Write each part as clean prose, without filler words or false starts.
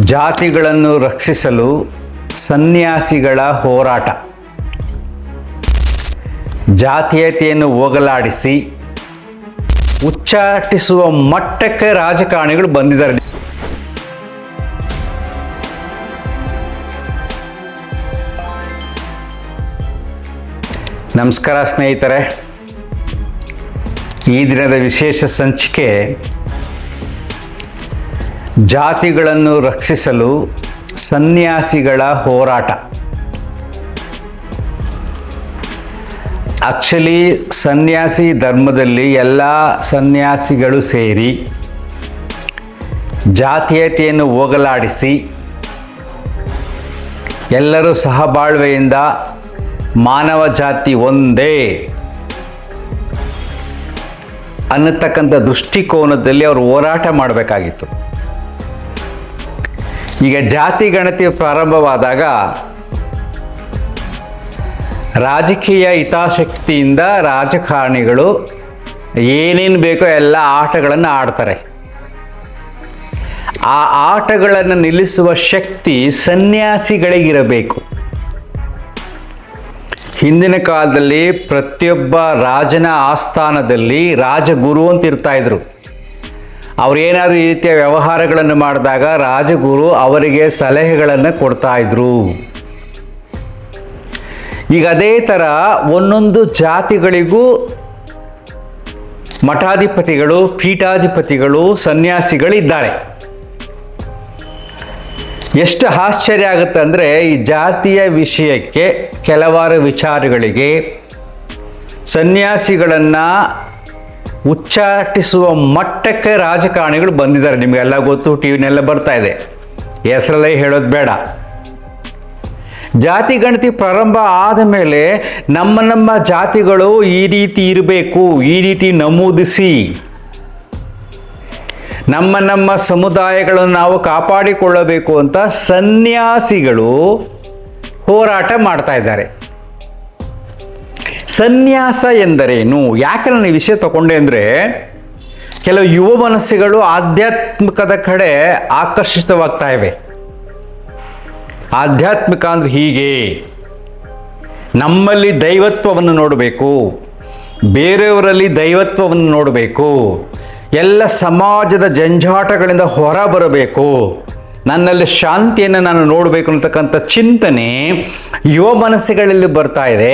ಜಾತಿಗಳನ್ನು ರಕ್ಷಿಸಲು ಸನ್ಯಾಸಿಗಳ ಹೋರಾಟ. ಜಾತೀಯತೆಯನ್ನು ಹೋಗಲಾಡಿಸಿ ಉಚ್ಚಾಟಿಸುವ ಮಟ್ಟಕ್ಕೆ ರಾಜಕಾರಣಿಗಳು ಬಂದಿದ್ದಾರೆ. ನಮಸ್ಕಾರ ಸ್ನೇಹಿತರೆ, ಈ ದಿನದ ವಿಶೇಷ ಸಂಚಿಕೆ ಜಾತಿಗಳನ್ನು ರಕ್ಷಿಸಲು ಸನ್ಯಾಸಿಗಳ ಹೋರಾಟ. ಆಕ್ಚುಲಿ ಸನ್ಯಾಸಿ ಧರ್ಮದಲ್ಲಿ ಎಲ್ಲ ಸನ್ಯಾಸಿಗಳು ಸೇರಿ ಜಾತೀಯತೆಯನ್ನು ಹೋಗಲಾಡಿಸಿ ಎಲ್ಲರೂ ಸಹಬಾಳ್ವೆಯಿಂದ ಮಾನವ ಜಾತಿ ಒಂದೇ ಅನ್ನತಕ್ಕಂಥ ದೃಷ್ಟಿಕೋನದಲ್ಲಿ ಅವರು ಹೋರಾಟ ಮಾಡಬೇಕಾಗಿತ್ತು. ಈಗ ಜಾತಿ ಗಣತಿ ಪ್ರಾರಂಭವಾದಾಗ ರಾಜಕೀಯ ಹಿತಾಸಕ್ತಿಯಿಂದ ರಾಜಕಾರಣಿಗಳು ಏನೇನು ಬೇಕೋ ಎಲ್ಲ ಆಟಗಳನ್ನು ಆಡ್ತಾರೆ. ಆ ಆಟಗಳನ್ನು ನಿಲ್ಲಿಸುವ ಶಕ್ತಿ ಸನ್ಯಾಸಿಗಳಿಗಿರಬೇಕು. ಹಿಂದಿನ ಕಾಲದಲ್ಲಿ ಪ್ರತಿಯೊಬ್ಬ ರಾಜನ ಆಸ್ಥಾನದಲ್ಲಿ ರಾಜಗುರು ಅಂತ ಇರ್ತಾ ಇದ್ರು. ಅವರೇನಾದರೂ ಈ ರೀತಿಯ ವ್ಯವಹಾರಗಳನ್ನು ಮಾಡಿದಾಗ ರಾಜಗುರು ಅವರಿಗೆ ಸಲಹೆಗಳನ್ನು ಕೊಡ್ತಾ ಇದ್ರು. ಈಗ ಅದೇ ಥರ ಒಂದೊಂದು ಜಾತಿಗಳಿಗೂ ಮಠಾಧಿಪತಿಗಳು, ಪೀಠಾಧಿಪತಿಗಳು, ಸನ್ಯಾಸಿಗಳಿದ್ದಾರೆ. ಎಷ್ಟು ಆಶ್ಚರ್ಯ ಆಗುತ್ತೆ ಅಂದರೆ, ಈ ಜಾತಿಯ ವಿಷಯಕ್ಕೆ ಕೆಲವಾರು ವಿಚಾರಗಳಿಗೆ ಸನ್ಯಾಸಿಗಳನ್ನು ಉಚ್ಚಾಟಿಸುವ ಮಟ್ಟಕ್ಕೆ ರಾಜಕಾರಣಿಗಳು ಬಂದಿದ್ದಾರೆ. ನಿಮಗೆಲ್ಲ ಗೊತ್ತು, ಟಿ ವಿನೆಲ್ಲ ಬರ್ತಾ ಇದೆ, ಹೆಸರಲ್ಲೇ ಹೇಳೋದು ಬೇಡ. ಜಾತಿ ಗಣತಿ ಪ್ರಾರಂಭ ಆದ ಮೇಲೆ ನಮ್ಮ ಜಾತಿಗಳು ಈ ರೀತಿ ಇರಬೇಕು, ಈ ರೀತಿ ನಮೂದಿಸಿ ನಮ್ಮ ಸಮುದಾಯಗಳನ್ನು ನಾವು ಕಾಪಾಡಿಕೊಳ್ಳಬೇಕು ಅಂತ ಸನ್ಯಾಸಿಗಳು ಹೋರಾಟ ಮಾಡ್ತಾ ಇದ್ದಾರೆ. ಸನ್ಯಾಸ ಎಂದರೇನು? ಯಾಕೆ ನಾನು ಈ ವಿಷಯ ತಗೊಂಡೆ ಅಂದರೆ, ಕೆಲವು ಯುವ ಮನಸ್ಸುಗಳು ಆಧ್ಯಾತ್ಮಿಕದ ಕಡೆ ಆಕರ್ಷಿತವಾಗ್ತಾ ಇವೆ. ಆಧ್ಯಾತ್ಮಿಕ ಅಂದ್ರೆ ಹೀಗೆ, ನಮ್ಮಲ್ಲಿ ದೈವತ್ವವನ್ನು ನೋಡಬೇಕು, ಬೇರೆಯವರಲ್ಲಿ ದೈವತ್ವವನ್ನು ನೋಡಬೇಕು, ಎಲ್ಲ ಸಮಾಜದ ಜಂಜಾಟಗಳಿಂದ ಹೊರ ಬರಬೇಕು, ನನ್ನಲ್ಲಿ ಶಾಂತಿಯನ್ನು ನಾನು ನೋಡಬೇಕು ಅಂತಕ್ಕಂಥ ಚಿಂತನೆ ಯುವ ಮನಸ್ಸುಗಳಲ್ಲಿ ಬರ್ತಾ ಇದೆ.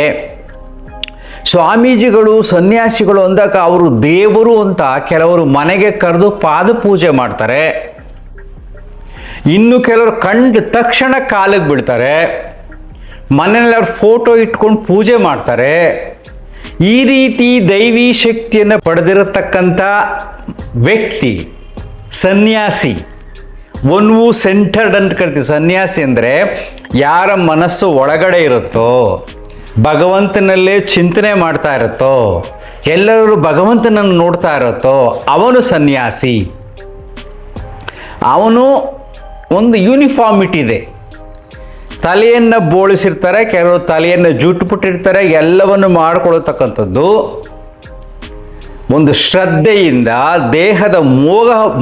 ಸ್ವಾಮೀಜಿಗಳು, ಸನ್ಯಾಸಿಗಳು ಅಂದಾಗ ಅವರು ದೇವರು ಅಂತ ಕೆಲವರು ಮನೆಗೆ ಕರೆದು ಪಾದಪೂಜೆ ಮಾಡ್ತಾರೆ. ಇನ್ನು ಕೆಲವರು ಕಂಡ ತಕ್ಷಣ ಕಾಲಿಗೆ ಬೀಳ್ತಾರೆ, ಮನೆಯಲ್ಲಿ ಅವ್ರ ಫೋಟೋ ಇಟ್ಕೊಂಡು ಪೂಜೆ ಮಾಡ್ತಾರೆ. ಈ ರೀತಿ ದೈವಿ ಶಕ್ತಿಯನ್ನು ಪಡೆದಿರತಕ್ಕಂಥ ವ್ಯಕ್ತಿ ಸನ್ಯಾಸಿ. ಒನ್ವು ಸೆಂಟರ್ಡ್ ಅಂತ ಕರಿತೀವಿ. ಸನ್ಯಾಸಿ ಅಂದರೆ ಯಾರ ಮನಸ್ಸು ಒಳಗಡೆ ಇರುತ್ತೋ, ಭಗವಂತನಲ್ಲೇ ಚಿಂತನೆ ಮಾಡ್ತಾ ಇರುತ್ತೋ, ಎಲ್ಲರೂ ಭಗವಂತನನ್ನು ನೋಡ್ತಾ ಇರುತ್ತೋ ಅವನು ಸನ್ಯಾಸಿ. ಅವನು ಒಂದು ಯೂನಿಫಾರ್ಮಿಟಿ ಇದೆ. ತಲೆಯನ್ನು ಬೋಳಿಸಿರ್ತಾರೆ, ಕೆಲವರು ತಲೆಯನ್ನು ಜುಟ್ಟುಬಿಟ್ಟಿರ್ತಾರೆ. ಎಲ್ಲವನ್ನು ಮಾಡಿಕೊಳ್ಳತಕ್ಕಂಥದ್ದು ಒಂದು ಶ್ರದ್ಧೆಯಿಂದ ದೇಹದ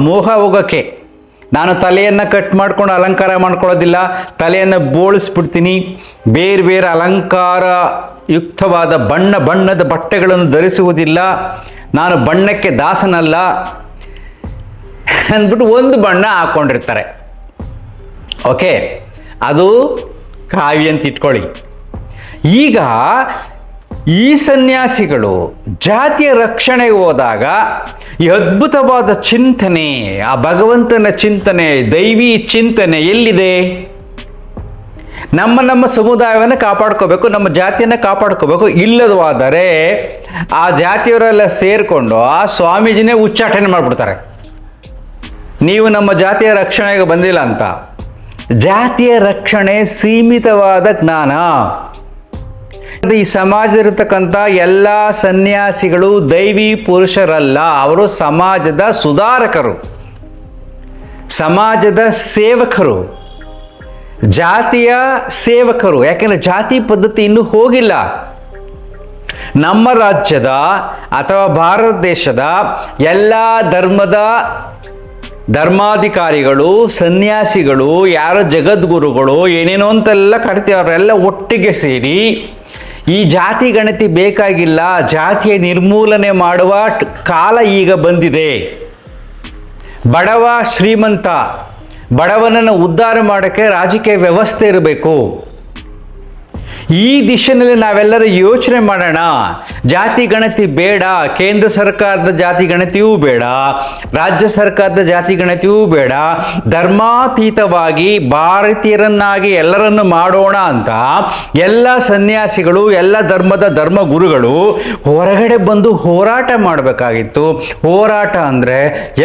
ಮೋಹ ಹೋಗಕ್ಕೆ. ನಾನು ತಲೆಯನ್ನು ಕಟ್ ಮಾಡ್ಕೊಂಡು ಅಲಂಕಾರ ಮಾಡ್ಕೊಳ್ಳೋದಿಲ್ಲ, ತಲೆಯನ್ನು ಬೋಳಿಸ್ಬಿಡ್ತೀನಿ, ಬೇರೆ ಬೇರೆ ಅಲಂಕಾರ ಯುಕ್ತವಾದ ಬಣ್ಣದ ಬಟ್ಟೆಗಳನ್ನು ಧರಿಸುವುದಿಲ್ಲ, ನಾನು ಬಣ್ಣಕ್ಕೆ ದಾಸನಲ್ಲ ಅಂದ್ಬಿಟ್ಟು ಒಂದು ಬಣ್ಣ ಹಾಕ್ಕೊಂಡಿರ್ತಾರೆ. ಓಕೆ, ಅದು ಕಾವ್ಯ ಅಂತ ಇಟ್ಕೊಳ್ಳಿ. ಈಗ ಈ ಸನ್ಯಾಸಿಗಳು ಜಾತಿಯ ರಕ್ಷಣೆಗೆ ಹೋದಾಗ ಈ ಅದ್ಭುತವಾದ ಚಿಂತನೆ, ಆ ಭಗವಂತನ ಚಿಂತನೆ, ದೈವಿ ಚಿಂತನೆ ಎಲ್ಲಿದೆ? ನಮ್ಮ ಸಮುದಾಯವನ್ನು ಕಾಪಾಡ್ಕೋಬೇಕು, ನಮ್ಮ ಜಾತಿಯನ್ನು ಕಾಪಾಡ್ಕೋಬೇಕು. ಇಲ್ಲದವಾದರೆ ಆ ಜಾತಿಯವರೆಲ್ಲ ಸೇರಿಕೊಂಡು ಆ ಸ್ವಾಮೀಜಿನೇ ಉಚ್ಚಾಟನೆ ಮಾಡಿಬಿಡ್ತಾರೆ, ನೀವು ನಮ್ಮ ಜಾತಿಯ ರಕ್ಷಣೆಗೆ ಬಂದಿಲ್ಲ ಅಂತ. ಜಾತಿಯ ರಕ್ಷಣೆ ಸೀಮಿತವಾದ ಜ್ಞಾನ. ಈ ಸಮಾಜದಲ್ಲಿರ್ತಕ್ಕಂಥ ಎಲ್ಲ ಸನ್ಯಾಸಿಗಳು ದೈವಿ ಪುರುಷರಲ್ಲ, ಅವರು ಸಮಾಜದ ಸುಧಾರಕರು, ಸಮಾಜದ ಸೇವಕರು, ಜಾತಿಯ ಸೇವಕರು. ಯಾಕೆಂದರೆ ಜಾತಿ ಪದ್ಧತಿ ಇನ್ನೂ ಹೋಗಿಲ್ಲ. ನಮ್ಮ ರಾಜ್ಯದ ಅಥವಾ ಭಾರತ ದೇಶದ ಎಲ್ಲ ಧರ್ಮದ ಧರ್ಮಾಧಿಕಾರಿಗಳು, ಸನ್ಯಾಸಿಗಳು, ಯಾರ ಜಗದ್ಗುರುಗಳು ಏನೇನೋ ಅಂತೆಲ್ಲ ಕರಿತೀವಿ, ಅವರೆಲ್ಲ ಒಟ್ಟಿಗೆ ಸೇರಿ ಈ ಜಾತಿ ಗಣತಿ ಬೇಕಾಗಿಲ್ಲ, ಜಾತಿಯ ನಿರ್ಮೂಲನೆ ಮಾಡುವ ಕಾಲ ಈಗ ಬಂದಿದೆ. ಬಡವ ಶ್ರೀಮಂತ, ಬಡವನನ್ನು ಉದ್ಧಾರ ಮಾಡೋಕ್ಕೆ ರಾಜಕೀಯ ವ್ಯವಸ್ಥೆ ಇರಬೇಕು. ಈ ದಿಶೆಯಲ್ಲಿ ನಾವೆಲ್ಲರೂ ಯೋಚನೆ ಮಾಡೋಣ. ಜಾತಿ ಗಣತಿ ಬೇಡ, ಕೇಂದ್ರ ಸರ್ಕಾರದ ಜಾತಿ ಗಣತಿಯೂ ಬೇಡ, ರಾಜ್ಯ ಸರ್ಕಾರದ ಜಾತಿ ಗಣತಿಯೂ ಬೇಡ, ಧರ್ಮಾತೀತವಾಗಿ ಭಾರತೀಯರನ್ನಾಗಿ ಎಲ್ಲರನ್ನು ಮಾಡೋಣ ಅಂತ ಎಲ್ಲ ಸನ್ಯಾಸಿಗಳು, ಎಲ್ಲ ಧರ್ಮದ ಧರ್ಮಗುರುಗಳು ಹೊರಗಡೆ ಬಂದು ಹೋರಾಟ ಮಾಡಬೇಕಾಗಿತ್ತು. ಹೋರಾಟ ಅಂದರೆ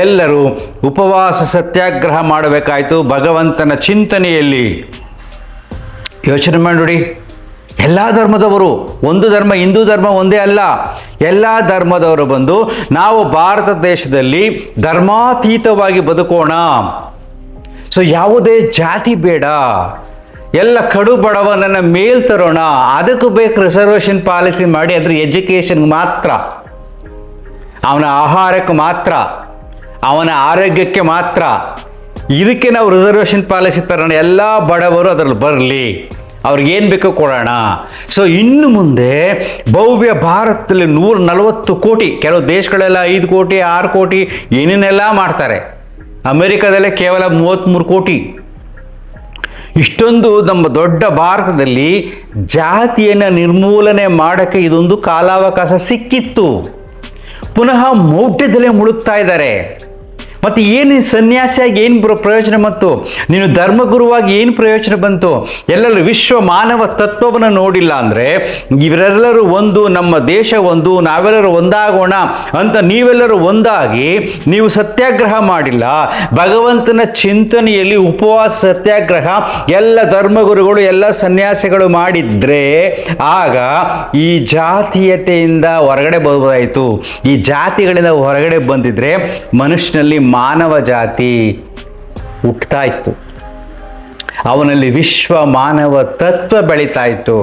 ಎಲ್ಲರೂ ಉಪವಾಸ ಸತ್ಯಾಗ್ರಹ ಮಾಡಬೇಕಾಯಿತು ಭಗವಂತನ ಚಿಂತನೆಯಲ್ಲಿ. ಯೋಚನೆ ಮಾಡಿ, ಎಲ್ಲ ಧರ್ಮದವರು, ಒಂದು ಧರ್ಮ ಹಿಂದೂ ಧರ್ಮ ಒಂದೇ ಅಲ್ಲ, ಎಲ್ಲ ಧರ್ಮದವರು ಬಂದು ನಾವು ಭಾರತ ದೇಶದಲ್ಲಿ ಧರ್ಮಾತೀತವಾಗಿ ಬದುಕೋಣ. ಸೊ ಯಾವುದೇ ಜಾತಿ ಬೇಡ, ಎಲ್ಲ ಕಡು ಬಡವನನ್ನು ಮೇಲ್ ತರೋಣ. ಅದಕ್ಕೂ ಬೇಕು ರಿಸರ್ವೇಷನ್ ಪಾಲಿಸಿ ಮಾಡಿ, ಅದ್ರ ಎಜುಕೇಷನ್ಗೆ ಮಾತ್ರ, ಅವನ ಆಹಾರಕ್ಕೆ ಮಾತ್ರ, ಅವನ ಆರೋಗ್ಯಕ್ಕೆ ಮಾತ್ರ. ಇದಕ್ಕೆ ನಾವು ರಿಸರ್ವೇಷನ್ ಪಾಲಿಸಿ ತರೋಣ, ಎಲ್ಲ ಬಡವರು ಅದರಲ್ಲಿ ಬರಲಿ, ಅವ್ರಿಗೇನು ಬೇಕೋ ಕೊಡೋಣ. ಸೊ ಇನ್ನು ಮುಂದೆ ಭವ್ಯ ಭಾರತದಲ್ಲಿ 140 ಕೋಟಿ, ಕೆಲವು ದೇಶಗಳೆಲ್ಲ 5 ಕೋಟಿ 6 ಕೋಟಿ ಏನೇನೆಲ್ಲ ಮಾಡ್ತಾರೆ. ಅಮೆರಿಕದಲ್ಲೇ ಕೇವಲ 33 ಕೋಟಿ. ಇಷ್ಟೊಂದು ನಮ್ಮ ದೊಡ್ಡ ಭಾರತದಲ್ಲಿ ಜಾತಿಯನ್ನು ನಿರ್ಮೂಲನೆ ಮಾಡೋಕ್ಕೆ ಇದೊಂದು ಕಾಲಾವಕಾಶ ಸಿಕ್ಕಿತ್ತು. ಪುನಃ ಮೌಢ್ಯದಲ್ಲೇ ಮುಳುಗ್ತಾ ಇದ್ದಾರೆ. ಮತ್ತು ಏನು ಸನ್ಯಾಸಿಯಾಗಿ ಏನು ಪ್ರಯೋಜನ ಬಂತು? ನೀನು ಧರ್ಮಗುರುವಾಗಿ ಏನು ಪ್ರಯೋಜನ ಬಂತು? ಎಲ್ಲರೂ ವಿಶ್ವ ಮಾನವ ತತ್ವವನ್ನು ನೋಡಿಲ್ಲ ಅಂದರೆ, ಇವರೆಲ್ಲರೂ ಒಂದು, ನಮ್ಮ ದೇಶ ಒಂದು, ನಾವೆಲ್ಲರೂ ಒಂದಾಗೋಣ ಅಂತ ನೀವೆಲ್ಲರೂ ಒಂದಾಗಿ ನೀವು ಸತ್ಯಾಗ್ರಹ ಮಾಡಿಲ್ಲ. ಭಗವಂತನ ಚಿಂತನೆಯಲ್ಲಿ ಉಪವಾಸ ಸತ್ಯಾಗ್ರಹ ಎಲ್ಲ ಧರ್ಮಗುರುಗಳು, ಎಲ್ಲ ಸನ್ಯಾಸಿಗಳು ಮಾಡಿದ್ರೆ ಆಗ ಈ ಜಾತೀಯತೆಯಿಂದ ಹೊರಗಡೆ ಬರಬಹುದಾಯಿತು. ಈ ಜಾತಿಗಳಿಂದ ಹೊರಗಡೆ ಬಂದಿದ್ರೆ ಮನುಷ್ಯನಲ್ಲಿ ಮಾನವ ಜಾತಿ ಹುಟ್ಟುತ್ತಾ ಇತ್ತು, ಅವನಲ್ಲಿ ವಿಶ್ವ ಮಾನವ ತತ್ವ ಬೆಳೀತಾ ಇತ್ತು.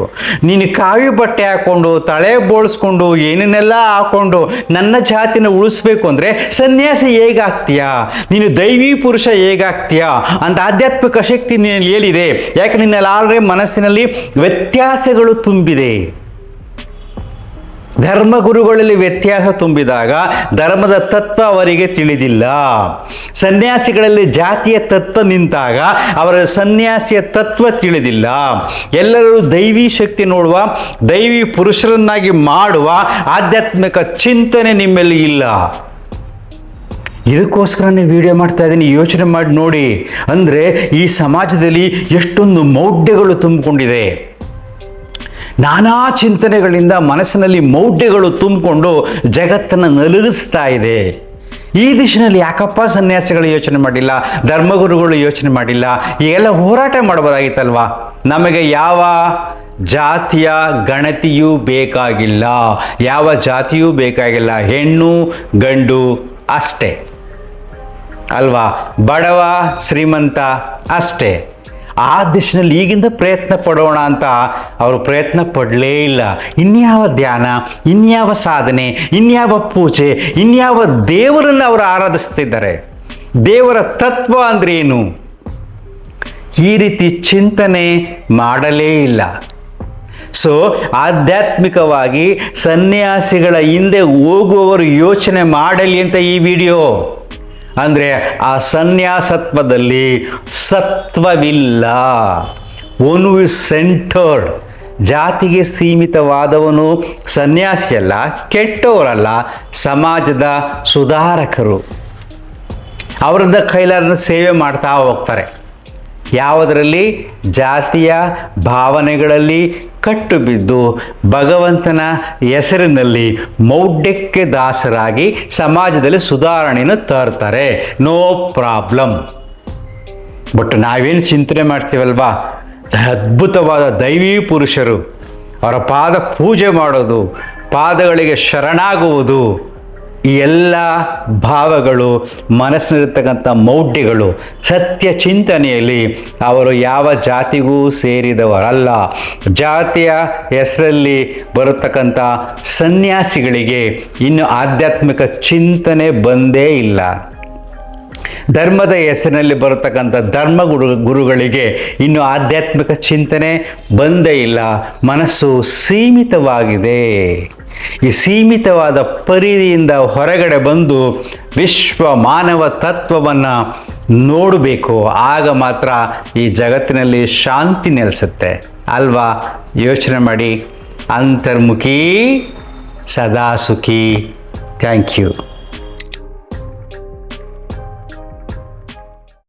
ನೀನು ಕಾವಿ ಬಟ್ಟೆ ಹಾಕ್ಕೊಂಡು, ತಲೆ ಬೋಳಿಸ್ಕೊಂಡು, ಏನೇನೆಲ್ಲ ಹಾಕ್ಕೊಂಡು ನನ್ನ ಜಾತಿನ ಉಳಿಸ್ಬೇಕು ಅಂದರೆ ಸನ್ಯಾಸಿ ಹೇಗಾಗ್ತೀಯಾ? ನೀನು ದೈವಿ ಪುರುಷ ಹೇಗಾಗ್ತೀಯಾ ಅಂತ ಆಧ್ಯಾತ್ಮಿಕ ಶಕ್ತಿ ನೀನು ಹೇಳಿದೆ. ಯಾಕೆ ನಿನ್ನಲ್ಲಿ ಆಲ್ರೆಡಿ ಮನಸ್ಸಿನಲ್ಲಿ ವ್ಯತ್ಯಾಸಗಳು ತುಂಬಿದೆ. ಧರ್ಮಗುರುಗಳಲ್ಲಿ ವ್ಯತ್ಯಾಸ ತುಂಬಿದಾಗ ಧರ್ಮದ ತತ್ವ ಅವರಿಗೆ ತಿಳಿದಿಲ್ಲ. ಸನ್ಯಾಸಿಗಳಲ್ಲಿ ಜಾತಿಯ ತತ್ವ ನಿಂತಾಗ ಅವರ ಸನ್ಯಾಸಿಯ ತತ್ವ ತಿಳಿದಿಲ್ಲ. ಎಲ್ಲರೂ ದೈವಿ ಶಕ್ತಿ ನೋಡುವ, ದೈವಿ ಪುರುಷರನ್ನಾಗಿ ಮಾಡುವ ಆಧ್ಯಾತ್ಮಿಕ ಚಿಂತನೆ ನಿಮ್ಮಲ್ಲಿ ಇಲ್ಲ. ಇದಕ್ಕೋಸ್ಕರನೇ ವಿಡಿಯೋ ಮಾಡ್ತಾ ಇದ್ದೀನಿ. ಯೋಚನೆ ಮಾಡಿ ನೋಡಿ. ಅಂದರೆ ಈ ಸಮಾಜದಲ್ಲಿ ಎಷ್ಟೊಂದು ಮೌಢ್ಯಗಳು ತುಂಬಿಕೊಂಡಿದೆ. ನಾನಾ ಚಿಂತನೆಗಳಿಂದ ಮನಸ್ಸಿನಲ್ಲಿ ಮೌಢ್ಯಗಳು ತುಂಬಿಕೊಂಡು ಜಗತ್ತನ್ನು ನಲುಗಿಸ್ತಾ ಇದೆ. ಈ ದಿಶೆಯಲ್ಲಿ ಯಾಕಪ್ಪ ಸನ್ಯಾಸಿಗಳು ಯೋಚನೆ ಮಾಡಿಲ್ಲ, ಧರ್ಮಗುರುಗಳು ಯೋಚನೆ ಮಾಡಿಲ್ಲ? ಈಗೆಲ್ಲ ಹೋರಾಟ ಮಾಡಬಹುದಾಗಿತ್ತಲ್ವಾ? ನಮಗೆ ಯಾವ ಜಾತಿಯ ಗಣತಿಯೂ ಬೇಕಾಗಿಲ್ಲ, ಯಾವ ಜಾತಿಯೂ ಬೇಕಾಗಿಲ್ಲ, ಹೆಣ್ಣು ಗಂಡು ಅಷ್ಟೇ ಅಲ್ವಾ? ಬಡವ ಶ್ರೀಮಂತ ಅಷ್ಟೇ. ಆ ದಿಶೆಯಲ್ಲಿ ಈಗಿಂದ ಪ್ರಯತ್ನ ಪಡೋಣ ಅಂತ ಅವರು ಪ್ರಯತ್ನ ಪಡಲೇ ಇಲ್ಲ. ಇನ್ಯಾವ ಧ್ಯಾನ, ಇನ್ಯಾವ ಸಾಧನೆ, ಇನ್ಯಾವ ಪೂಜೆ, ಇನ್ಯಾವ ದೇವರನ್ನು ಅವರು ಆರಾಧಿಸ್ತಿದ್ದಾರೆ? ದೇವರ ತತ್ವ ಅಂದ್ರೆ ಏನು? ಈ ರೀತಿ ಚಿಂತನೆ ಮಾಡಲೇ ಇಲ್ಲ. ಸೊ ಆಧ್ಯಾತ್ಮಿಕವಾಗಿ ಸನ್ಯಾಸಿಗಳ ಹಿಂದೆ ಹೋಗುವವರು ಯೋಚನೆ ಮಾಡಲಿ ಅಂತ ಈ ವಿಡಿಯೋ. ಅಂದರೆ ಆ ಸನ್ಯಾಸತ್ವದಲ್ಲಿ ಸತ್ವವಿಲ್ಲ. ಒನ್ ಸೆಂಟರ್ಡ್, ಜಾತಿಗೆ ಸೀಮಿತವಾದವನು ಸನ್ಯಾಸಿಯಲ್ಲ, ಕೆಟ್ಟವರಲ್ಲ, ಸಮಾಜದ ಸುಧಾರಕರು. ಅವರಿಂದ ಕೈಲಾದ ಸೇವೆ ಮಾಡ್ತಾ ಹೋಗ್ತಾರೆ. ಯಾವುದರಲ್ಲಿ? ಜಾತಿಯ ಭಾವನೆಗಳಲ್ಲಿ ಕಟ್ಟು ಬಿದ್ದು ಭಗವಂತನ ಹೆಸರಿನಲ್ಲಿ ಮೌಢ್ಯಕ್ಕೆ ದಾಸರಾಗಿ ಸಮಾಜದಲ್ಲಿ ಸುಧಾರಣೆಯನ್ನು ತರ್ತಾರೆ. No problem. ಬಟ್ ನಾವೇನು ಚಿಂತನೆ ಮಾಡ್ತೀವಲ್ವಾ, ಅದ್ಭುತವಾದ ದೈವೀ ಪುರುಷರು, ಅವರ ಪಾದ ಪೂಜೆ ಮಾಡೋದು, ಪಾದಗಳಿಗೆ ಶರಣಾಗುವುದು, ಈ ಎಲ್ಲ ಭಾವಗಳು, ಮನಸ್ಸಿನಲ್ಲಿರ್ತಕ್ಕಂಥ ಮೌಢ್ಯಗಳು ಸತ್ಯ ಚಿಂತನೆಯಲ್ಲಿ ಅವರು ಯಾವ ಜಾತಿಗೂ ಸೇರಿದವರಲ್ಲ. ಜಾತಿಯ ಹೆಸರಲ್ಲಿ ಬರತಕ್ಕಂಥ ಸನ್ಯಾಸಿಗಳಿಗೆ ಇನ್ನು ಆಧ್ಯಾತ್ಮಿಕ ಚಿಂತನೆ ಬಂದೇ ಇಲ್ಲ. ಧರ್ಮದ ಹೆಸರಿನಲ್ಲಿ ಬರತಕ್ಕಂಥ ಗುರುಗಳಿಗೆ ಇನ್ನು ಆಧ್ಯಾತ್ಮಿಕ ಚಿಂತನೆ ಬಂದೇ ಇಲ್ಲ. ಮನಸ್ಸು ಸೀಮಿತವಾಗಿದೆ. ಈ ಸೀಮಿತವಾದ ಪರಿಧಿಯಿಂದ ಹೊರಗಡೆ ಬಂದು ವಿಶ್ವ ಮಾನವ ತತ್ವವನ್ನು ನೋಡಬೇಕು. ಆಗ ಮಾತ್ರ ಈ ಜಗತ್ತಿನಲ್ಲಿ ಶಾಂತಿ ನೆಲೆಸುತ್ತೆ ಅಲ್ವಾ? ಯೋಚನೆ ಮಾಡಿ. ಅಂತರ್ಮುಖಿ ಸದಾ ಸುಖಿ. Thank you.